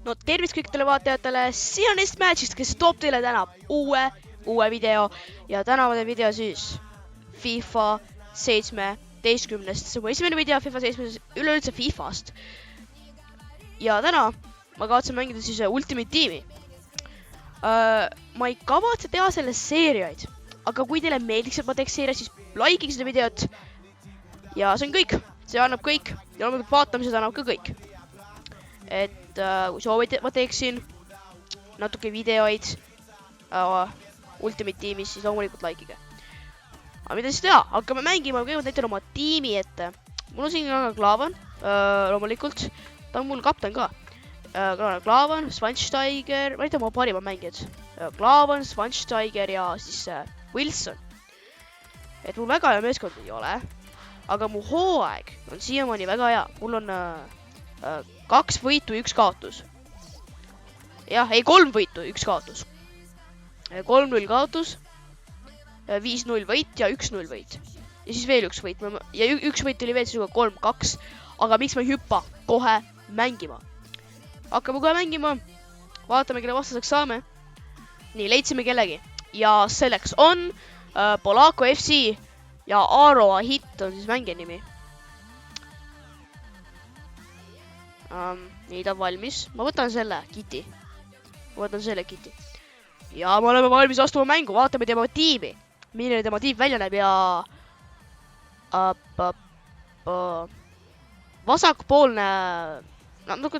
No tervist kõikidele vaatajatele, siin on Magic's, kes toob teile täna uue video ja täna ma teen video siis FIFA 17. See on mu esimene video FIFA 17 üleüldse FIFAst. Ja täna ma kavatsen mängida siis Ultimate Teami. Ma ei kavatse teha selles seeriaid, aga kui teile meeldiks, et ma teeks seeriaid, siis like'iks seda videot. Ja see on kõik, see annab kõik ja loomulikult vaatamised annab ka kõik. Et kui soovite, et ma teeksin natuke videoid Ultimate Teamis, siis loomulikult likeige. Aga mida siis teha? Hakkame mängima, kõigepealt näitan oma tiimi ette. Mul on siin ka Klavan, loomulikult. Ta on mul kapten ka. Klavan, Schweinsteiger, ma näitan oma parima mängijad. Klavan, Schweinsteiger ja siis Wilson. Et mul väga hea meeskond ei ole, aga mu hooaeg on siiamaani väga hea. Mul on 2 võitu, 1 kaotus. Jah, ei 3 võitu, 1 kaotus. 3-0 kaotus, 5-0 võit ja 1-0 võit. Ja siis veel 1 võit. Ja 1 võit oli veel siis 3-2. Aga miks ma ei hüppa kohe mängima? Hakkame kohe mängima. Vaatame, kelle vastaseks saame. Nii, leidsime kellegi. Ja selleks on Polako FC ja Aro Ahit on siis mängija nimi. Nii, ta on valmis. Ma võtan selle kiti. Ja me oleme valmis astuma mängu. Vaatame tema tiimi. Milline tema tiim välja näeb ja vasakpoolne,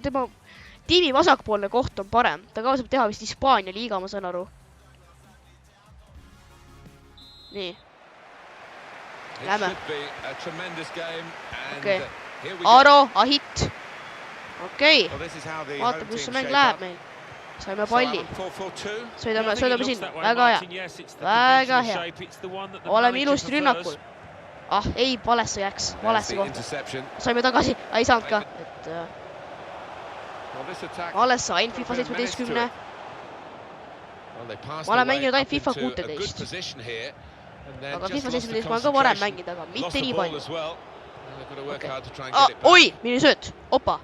tema tiimi vasakpoolne koht on parem. Ta kavatseb teha vist Hispaania liiga, ma saan aru. Nii. Lähme. Okei. Aro, Ahit. Okei. Vaatame, kus see mäng läheb meil. Saime palli. Sõidame sinna. Väga hea. Väga hea. Oleme ilusti rünnakul. Ei, valesse jääks. Valesse kohta. Saime tagasi. Ei saanud ka. Alles sain FIFA 17. Ma olen mänginud ainult FIFA 16. Aga FIFA 17 ma olen ka varem mänginud, aga mitte nii palju. Oi, milline sööt. Opa.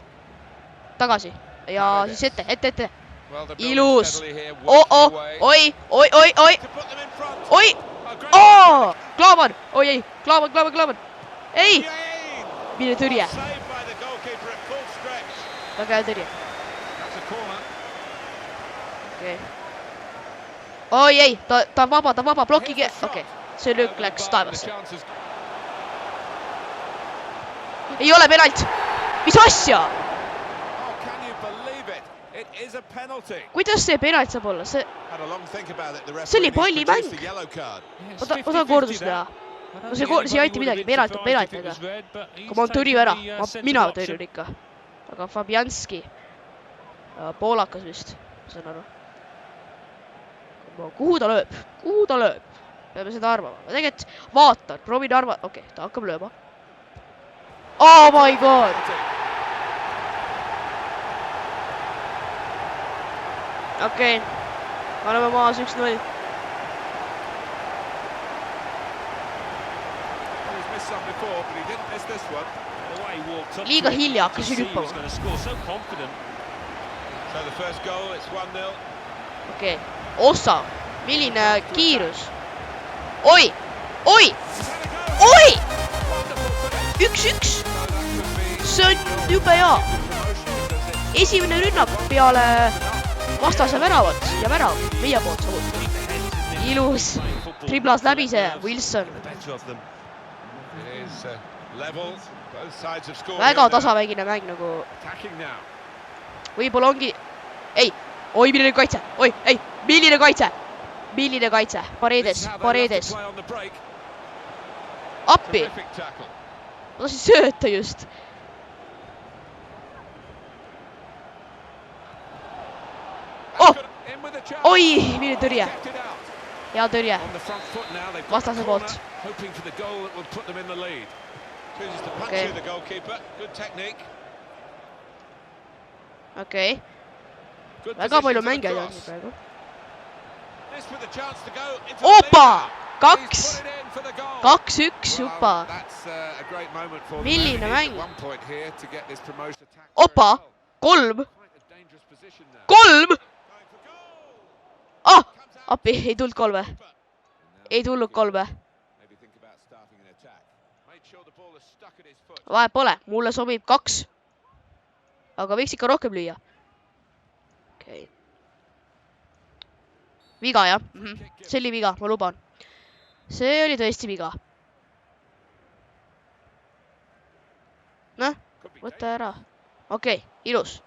Tagasi. Ja siis ette. Ilus. Oi. Klavan. Oi, ei. Klavan. Ei. Milline tõrje. Väga hea tõrje. Okei. Oi, ei. Ta on vaba. Blokige. Okei. See löök läks taevasse. Ei ole penalt. Mis asja? Kuidas see penalt saab olla? See oli pallimäng. Osa kordus teha. See ei aiti midagi. Penalt on penalt. Aga ma tõrju ära. Mina tõrjun ikka. Aga Fabianski. Poolakas vist. Saan aru. Kuhu ta lööb? Peame seda arvama. Ma tegelikult vaatan. Proovin arvata. Okei, ta hakkab lööma. Oh my god! Okei. Me oleme maas 1-0. Liiga hilja hakkasin hüppama. Okei. Ossa. Milline kiirus. Oi! 1-1! See on jube hea. Esimene rünnak peale vastase väravat ja värav meie poolt samuti. Ilus. Triblas läbi see Wilson. Väga tasavägine mäng nagu. Võib-olla ongi. Ei. Oi, milline kaitse. Oi, ei. Milline kaitse. Paredes. Appi. Ma tahtsin sööta just. Oi, milline tõrje. Hea tõrje. Vastase poolt. Okei. Väga palju mängijaid on praegu. Opa! 2-1 juba. Milline mäng. Opa! 3. 3! Ah! Appi, ei tulnud 3. Ei tulnud 3. Vahet pole, mulle sobib 2. Aga võiks ikka rohkem lüüa. Okay. Viga, jah. See oli viga, ma luban. See oli tõesti viga. Noh, võta ära. Okei, ilus.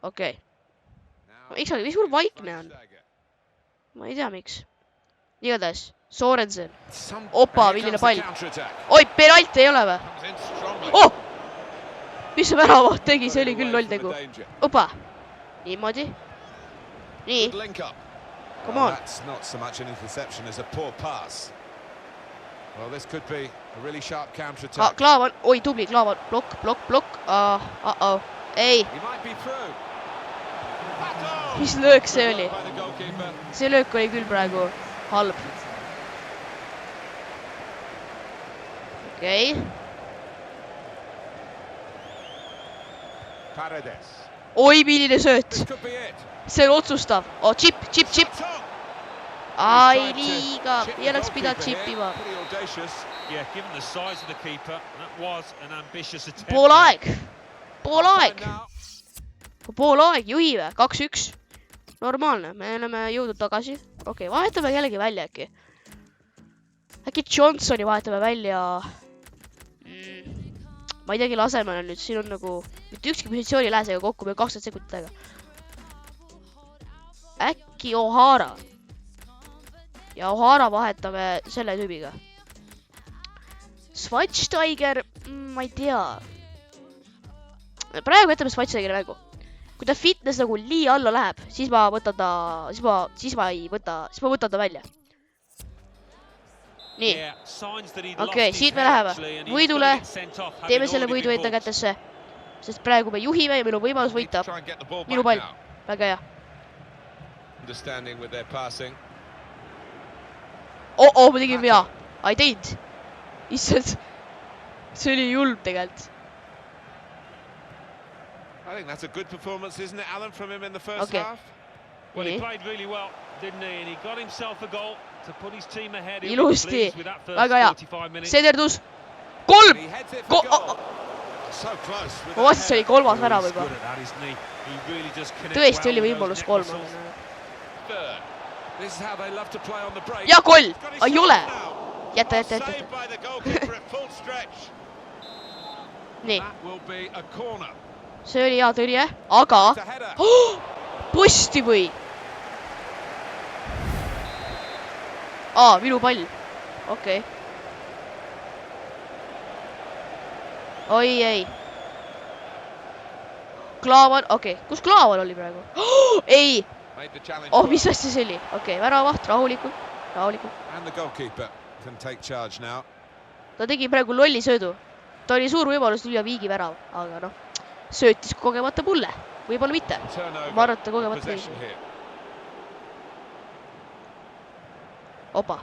Okei. Miks mul vaikne on? Ma ei tea, miks. Igatahes, Sorensen. Opa, milline pall. Oi, penalt ei ole või? Oh! Mis see väravaht tegi? See oli küll loll tegu. Opa. Niimoodi. Nii. Come on. That's not so much an interception as a poor pass. Well, this could be a really sharp counter-attack. Klaavan. Oi, tubli, Klaavan. Blokk. Uh-oh. Ei. Mis löök see oli? See löök oli küll praegu halb. Okei. Oi, milline sööt. See on otsustav. Oh, chip. Ai, liiga. Ei oleks pidanud chipima. Pool aeg, juhive. 2-1. Normaalne, me oleme jõudnud tagasi. Okei, vahetame jällegi välja äkki. Äkki Johnsoni vahetame välja. Ma ei teagi lasemel on nüüd, siin on nagu mitte ükski positsiooni lääsega kokku, meil 20 sekundit aega. Äkki O'Hara. Ja O'Hara vahetame selle tüübiga. Schweinsteiger, ma ei tea. Praegu jätame Schweinsteigeri mängu. Kui ta fitness nagu lii alla läheb, siis ma võtan ta välja. Nii. Okei, siit me läheme võidule. Teeme selle võidu enda kätesse. Sest praegu me juhime ja meil on võimalus võita. Minu pall. Väga hea. Ma tegin vea. Ai teinud. Issand. See oli julm tegelikult. I think that's a good performance, isn't it, Alan, from him in the first half? Well, he played really well, didn't he? And he got himself a goal to put his team ahead. Ilusti. Väga hea. Sederdus. 3! Ma vastas, see oli 3. värav juba. Tõesti oli võimalus 3. Ja koll! Ei ole! Jäta. Nii. See oli hea tõrje, aga... Posti või? Minu pall. Okei. Oi, ei. Klaavan, okei. Kus Klaavan oli praegu? Ei! Mis asja see oli? Okei, väravaht, rahulikult. Ta tegi praegu lolli söödu. Ta oli suur võimalus lüüa Viigi värav, aga noh. Söötis kogemata mulle. Võib-olla mitte. Ma arvan, et ta kogemata tegi. Opa.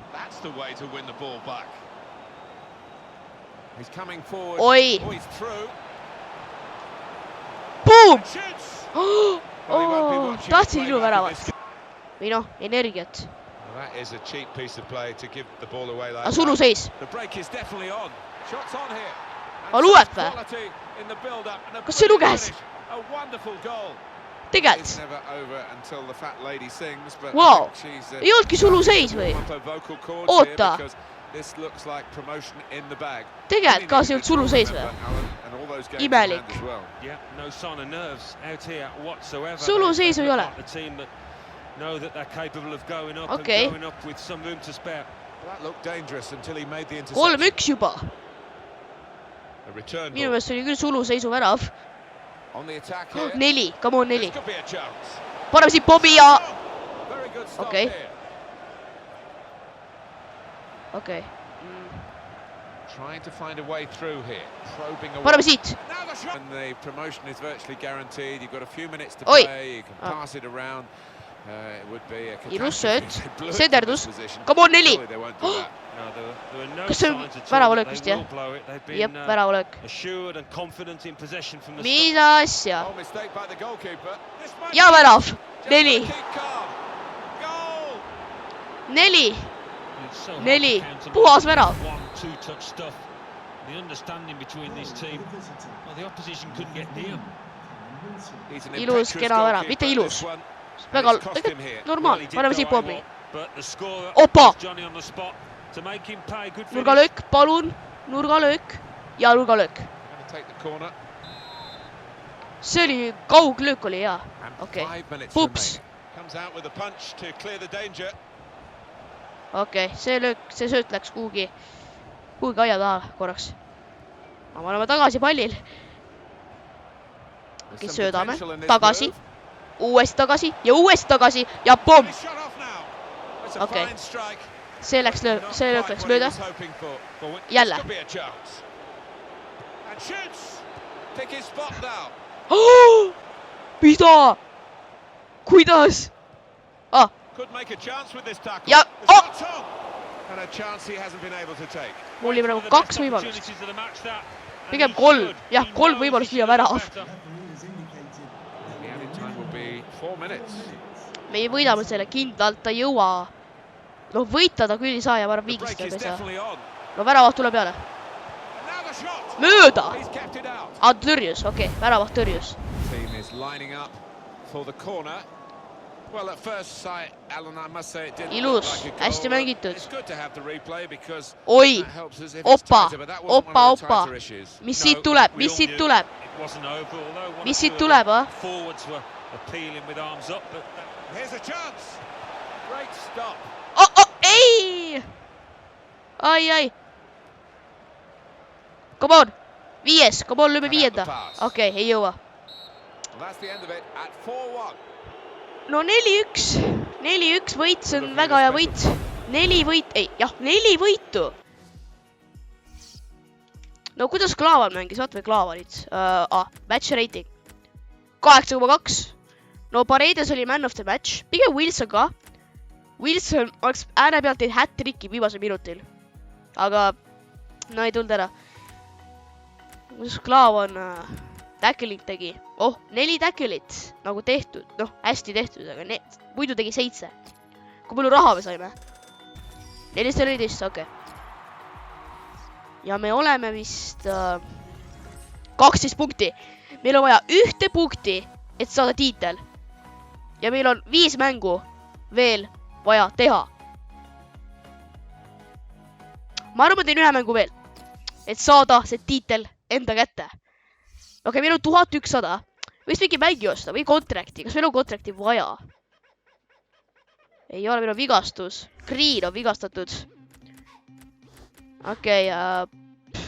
Oi. Boom! Tahtsin ilu väravat. Või noh, energiat. Aga suluseis. Luuet või? Kas see luges? Tegelikult. Wow. Ei olnudki suluseis või? Oota. Tegelikult ka see ei olnud suluseis või? Imelik. Suluseis ei ole. Okei. 3-1 juba. Minu meelest oli küll suluseisu värav. 4, come on 4. Paneme siit Bobby ja... Okei. Paneme siit. Oi. Ilus sööt. Sederdus. Come on 4. No, there were no Kas see on signs at all väravalöök that vist, they jah? will blow it. They've Jep, been väravalöök. assured and confident in possession from the Mida asja? Oh, mistake by the goalkeeper. This might Ja be värav. just 4. gotta keep calm. Goal! 4. It's so hard 4. to count on Puhas värav. 1-2 touch stuff. The understanding between this team. Well, the opposition couldn't get near. He's an Ilus, impetuous kena värav. goalkeeper, Mitte this ilus. one. Väga And it's cost him here. normaal. Well, he did Paneme go siia pommi. AWOL, but the scorer Opa! was Johnny on the spot to make him pay. Good finish. Nurgalöök, palun. Nurgalöök. Ja nurgalöök. Gonna take the corner. See oli kauglöök oli hea. And Okei. 5 minutes Pups. remaining. Comes out with a punch to clear the danger. Okei, see löök, see sööt läks kuhugi aia taha korraks. Me oleme tagasi pallil. There's some Söödame. potential in this Tagasi. move. Uuesti tagasi ja uuesti tagasi ja pomm. He's shot off now. It's a Okei. fine strike. See läks löök, Not see löök quite läks what he mööda. was hoping for. But this Jälle. could be a chance. And shoots. Pick his spot now. Mida? Kuidas? Could make a chance with this tackle. Ja, The shot's on. And a chance he hasn't been able to take. Mul oli praegu One of the 2 best võimalust. opportunities of the match, that. And Pigem he 3. should. Jah, He 3 knows võimalust he lüüa should have värav. better. The added time will be 4 minutes. Meie võidame selle kindlalt, ta ei jõua. No võita ta küll ei saa ja ma arvan The break viigistab is ei saa. definitely on. No väravaht tuleb peale. And now the shot. Mööda! He's kept it out. Tõrjus, okei, väravaht tõrjus. Team is lining up for the corner. Well, at first sight, Alan, I must say it didn't Ilus, look like a hästi goal. mängitud. It's good to have the replay because Oi, that helps us if it's opa, tighter, but that wasn't one opa, of the opa. tighter issues. Mis No, siit tuleb, we mis all siit knew tuleb? It wasn't over, although one or Mis two siit of tuleb, the ah? forwards were appealing with arms up, but Here's a chance. Great stop. Ei! Ai. Come on. 5, come on, lööme 5. Okei, ei jõua. Well, that's the end of it at 4-1. No 4-1. 4-1 võit, see on väga hea võit. 4 võitu. No kuidas Klaavan mängis, vaata või Klaavanit. Match rating. 8,2. No Paredes oli man of the match. Pigem Wilson ka. Wilson oleks ääne pealt teinud hat-tricki viimasel minutil. Aga no ei tulnud ära. Kuidas Klaavan tackling tegi? 4 tacklit nagu tehtud. Noh, hästi tehtud, aga muidu tegi 7. Kui palju raha me saime? 414, okei. Ja me oleme vist 12 punkti. Meil on vaja 1 punkti, et saada tiitel. Ja meil on 5 mängu veel vaja teha. Ma arvan, ma teen 1 mängu veel, et saada see tiitel enda kätte. Okei, meil on 1100. Võiks mingi mängi osta või kontrakti. Kas meil on kontrakti vaja? Ei ole, meil on vigastus. Green on vigastatud. Okei,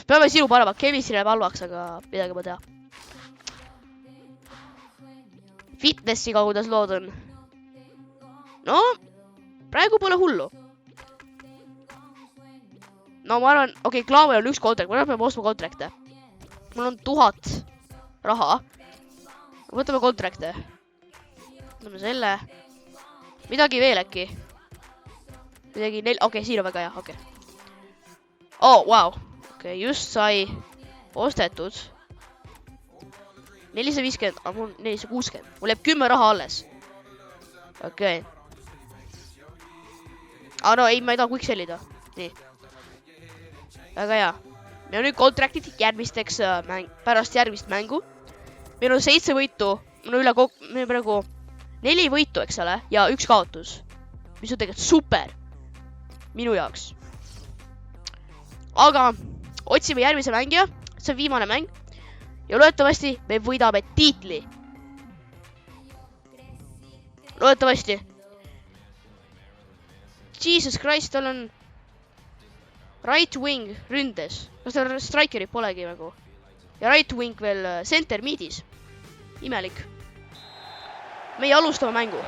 peame sinu panema. Chemistry läheb halvaks, aga midagi ma tea. Fitnessiga, kuidas lood on. No, praegu pole hullu. No ma arvan, okei, Klaavel on 1 kontrakt. Ma peame ostma kontrakte. Mul on 1000 raha. Võtame kontrakte. Võtame selle. Midagi veel äkki. Midagi okei, siin on väga hea, okei. Wow. Okei, just sai ostetud. 450, aga mul 460. Mul jääb 10 raha alles. Okei. No ei, ma ei taha quick sellida. Nii. Väga hea. Meil on nüüd kontraktid järgmisteks pärast järgmist mängu. Meil on 7 võitu. Meil on meil praegu 4 võitu, eks ole, ja 1 kaotus. Mis on tegelikult super. Minu jaoks. Aga otsime järgmise mängija. See on viimane mäng. Ja loodetavasti me võidame tiitli. Loodetavasti. Jesus Christ, tal on right wing ründes. Kas tal strikerit polegi nagu? Ja right wing veel center midis. Imelik. Meie alustame mängu.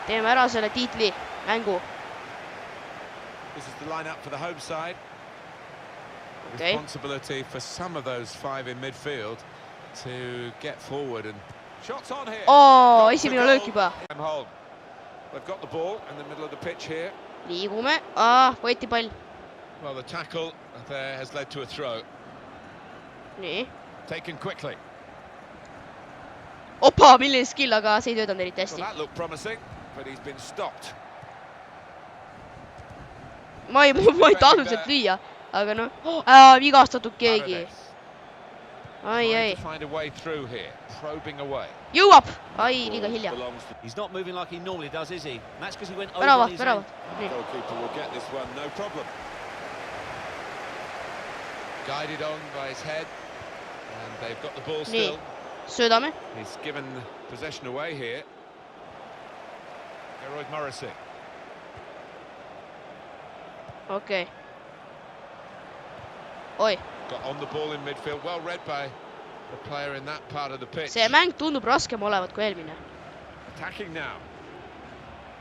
Teeme ära selle tiitli mängu. This is the line-up for the home side. Okay. Responsibility for some of those 5 in midfield to get forward and shots on here. Esimene löök juba. They've got the ball in the middle of the pitch here. liigume. Võeti pall. Well, the tackle there has led to a throw. Nii. Taken quickly. Opa, milline skill, aga see ei töötanud eriti Well, hästi. that looked promising, but he's been stopped. Ma ei tahtnud sealt lüüa, aga noh. Vigastatud keegi. Ai. Find a way through here, probing away. Jõuab. Ai, liiga hilja. He's not moving like he normally does, is he? And that's because he went over Värava, on his värava. end. Nii. Goalkeeper will get this one, no problem. Guided on by his head, and they've got the ball Nii. still. Söödame. He's given possession away here. Geroid Morrissey. Okei. Oi. Got on the ball in midfield, well read by the player in that part of the pitch. See mäng tundub raskem olevat kui eelmine. Attacking now.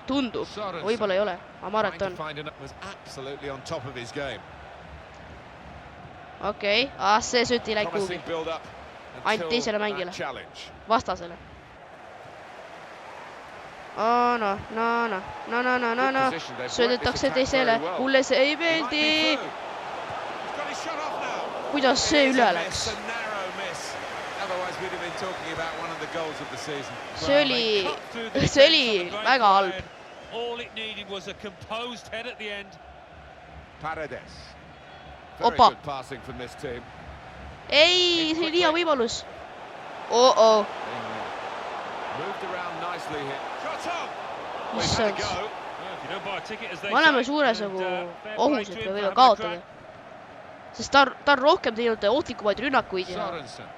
Tundub. Võib-olla ei ole. Aga ma arvan, et on. Was absolutely on top of his game. Okei. See sööti läik kuhugi. Promising build up Ainult teisele until mängile. that challenge. Vastasele. No. Good position, they've Söödetakse worked this attack teisele. very well. Mulle see ei He might be meeldi. through. He's got his shot off now. Kuidas see It is üle a läks? miss, a narrow miss. Otherwise we'd have been talking about one of the goals of the season. See oli väga halb. All it needed was a composed head at the end. Paredes. Very Opa. good passing from this team. Ei, see oli liia võimalus. Oh. Moved around nicely here. Shot on. Issand. Me Me oleme suuresagu ohus, et me võime kaotada. Sest ta on rohkem teinud ohtlikumaid rünnakuid ja... Sorensen.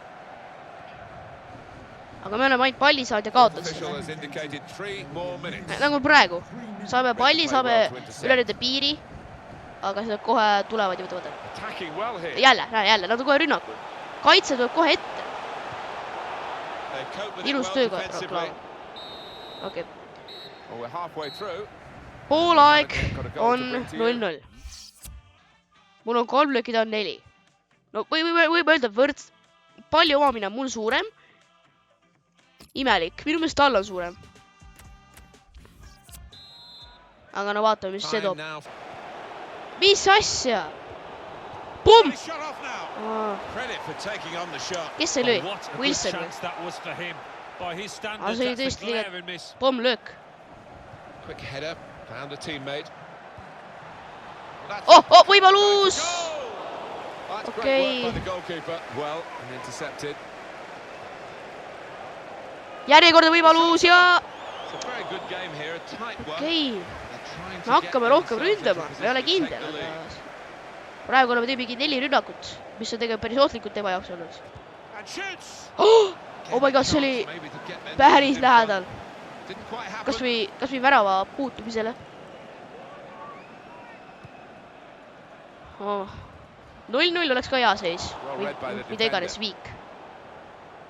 Aga me oleme ainult palli saanud ja kaotanud Official has seda. indicated 3 more minutes. Nagu praegu. Saame palli, saame üle nende piiri. Aga seda kohe tulevad ja võtavad. Attacking well here. Jälle, nad on kohe rünnakul. Kaitse tuleb kohe ette. They cope with it Ilus well tööga. defensively. Okei. Well, we're halfway through. Poolaeg on 0-0. Mul on 3 lööki, ta on 4. No võib öelda võrd... Palli omamine on mul suurem. Imelik. Minu meelest tal on suurem. Aga no vaatame, mis see toob. Mis asja? Pumm! Kes see lõi? Wilson või? See oli tõesti liiga pomm löök. Quick header, found a teammate. Võimalus! That's great work by the goalkeeper. Well, and intercepted. Järjekordne võimalus ja... It's a very good game here, a tight one. Okei. Me hakkame rohkem ründama. Me ei ole kindel. Praegu oleme teinud 4 rünnakut, mis on tegelikult päris ohtlikult tema jaoks olnud. Oh my god, see oli päris lähedal. Kas või värava puutumisele? 0-0 oleks ka hea seis. Mida iganes viik.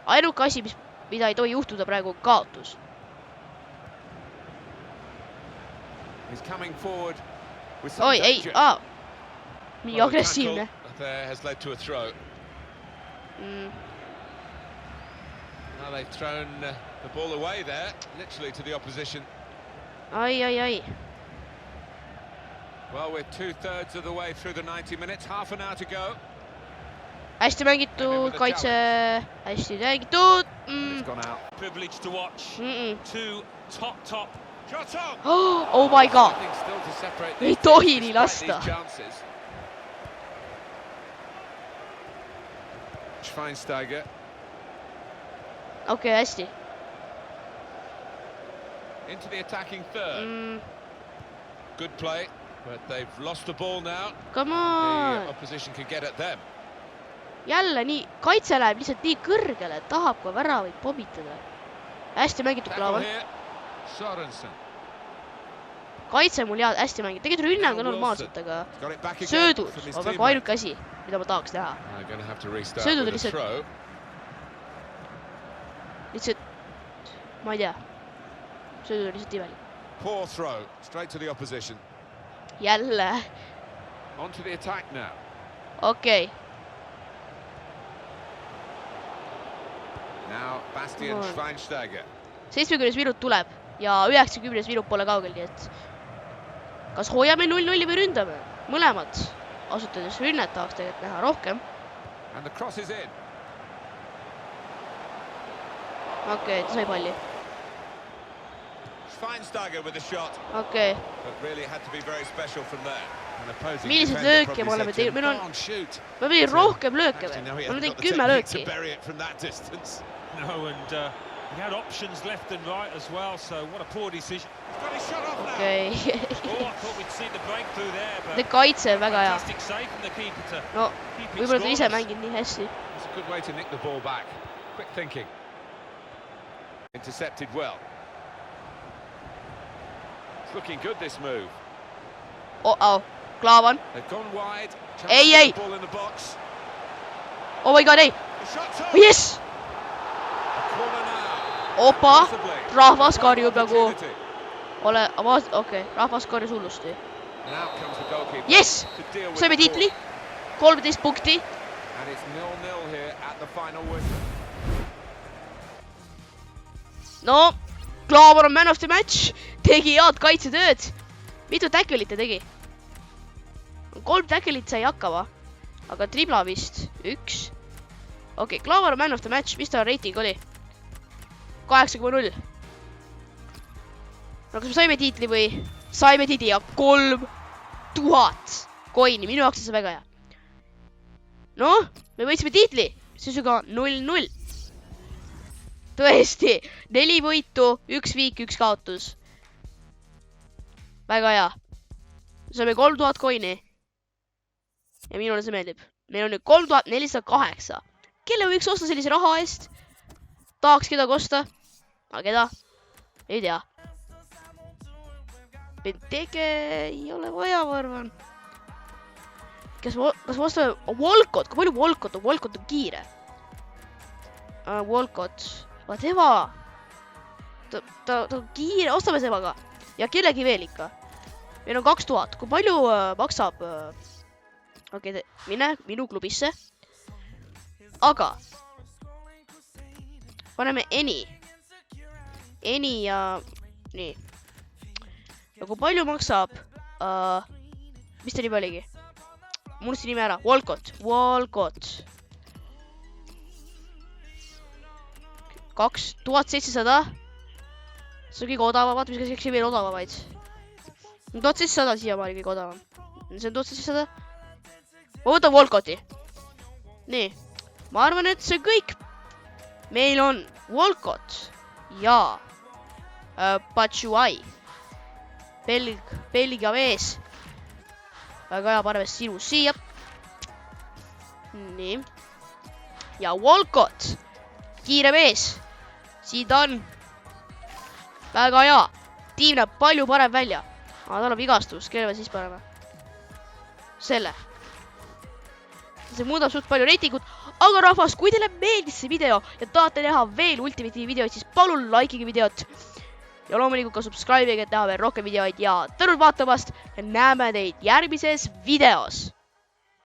Ainuke asi, mida ei tohi juhtuda praegu, on kaotus. Oi, ei, mingi agressiivne. They've thrown the ball away there, literally to the opposition. Ai. Well, we're 2/3 of the way through the 90 minutes, half an hour to go. Hästi mängitud, kaitse, hästi mängitud. It's gone out. Privilege to watch. Two top. Oh my god. Ei tohi nii lasta. Schweinsteiger. Okei, hästi. Into the attacking third. Good play, but they've lost the ball now. Come on. The opposition can get at them. Jälle nii, kaitse läheb lihtsalt nii kõrgele, et tahab ka väravaid pommitada. Hästi mängitud Klaavan. Kaitse mul head, hästi mängitud. Tegelikult rünnang on normaalselt, aga söödud on väga ainuke asi, mida ma tahaks näha. Söödud on lihtsalt, ma ei tea, söödud on lihtsalt imelik. Poor throw, straight to the opposition. Jälle. On to the attack now. Okei. Now Bastian Schweinsteiger. 70 minut tuleb ja 90 minut pole kaugel, nii et Kas hoiame 0-0 või ründame? Mõlemad. Asutades rünnet tahaks tegelikult näha rohkem. And the cross is in. Okei, ta sai palli. Schweinsteiger with the shot. Okei. But really had to be very special from there. An opposing Millised defender lööke me probably oleme said to him, teinud? Meil "Go on- on, shoot." Ma pidin rohkem lööke Actually, või? no, he Ma olen hasn't teinud got the 10 technique to lööki. bury it from that distance. No, and he had options left and right as well, so what a poor decision. He's got his shot off now. Okei. Oh, I thought we'd see the breakthrough there, Te but kaitse on väga hea. fantastic save from the keeper to No, keep it võib-olla ta ise scoreless. mängib nii hästi. It's a good way to nick the ball back. Quick thinking. Intercepted well. It's looking good, this move. Oh, Klaavan. They've gone wide. Chance Ei, to get ei. the ball in the box. Oh my god, ei. The shot's up. Yes! A corner now. Opa! Possibly. Rahvas karjub nagu... Opportunity. Okei, rahvas karjus hullusti. And out comes the goalkeeper. Yes! To deal with Saime the tiitli. ball. 13 punkti. And it's 0-0 here at the final whistle. No, Klaavan on man of the match. Tegi head kaitsetööd. Mitu tackle'it ta tegi? 3 tackle'it sai hakkama. Aga tribla vist 1. Okei, Klaavan on man of the match. Mis ta rating oli? 8,0. No kas me saime tiitli või? Saime tiitli ja 3000 coin'i. Minu jaoks on see väga hea. No, me võitsime tiitli. Seisuga 0-0. Tõesti. 4 võitu, 1 viik, 1 kaotus. Väga hea. Saime 3000 coin'i. Ja minule see meeldib. Meil on nüüd 3408. Kelle võiks osta sellise raha eest? Tahaks kedagi osta? Aga keda? Ei tea. Benteke ei ole vaja, ma arvan. Kas ma ostame... Walcott, kui palju Walcott on? Walcott on kiire. Walcott. Va tema. Ta on kiire. Ostame semaga. Ja kellegi veel ikka. Meil on 2000. Kui palju maksab... Okei, mine minu klubisse. Aga. Paneme Eni. Eni ja... Nii. Ja kui palju maksab... mis ta nimi oligi? Munusti nime ära. Walcott. Walcott. 2700. See on kõige odavam. Vaata, mis käsi veel odavamaid. 1700 siiamaani kõige odavam. See on 1700. Ma võtan Walcotti. Nii. Ma arvan, et see kõik. Meil on Walcott ja Batshuayi. Belgia mees. Väga hea, paneme sinu siia. Nii. Ja Walcott. Kiire mees. Siin ta on. Väga hea. Tiim näeb palju parem välja. Aga tal on vigastus. Kelle me siis paneme? Selle. See muudab suht palju reitingut. Aga rahvas, kui teile meeldis see video ja tahate näha veel Ultimate'i videoid, siis palun likeige videot. Ja loomulikult ka subscribe'ige, et näha veel rohkem videoid ja tänud vaatamast ja näeme teid järgmises videos.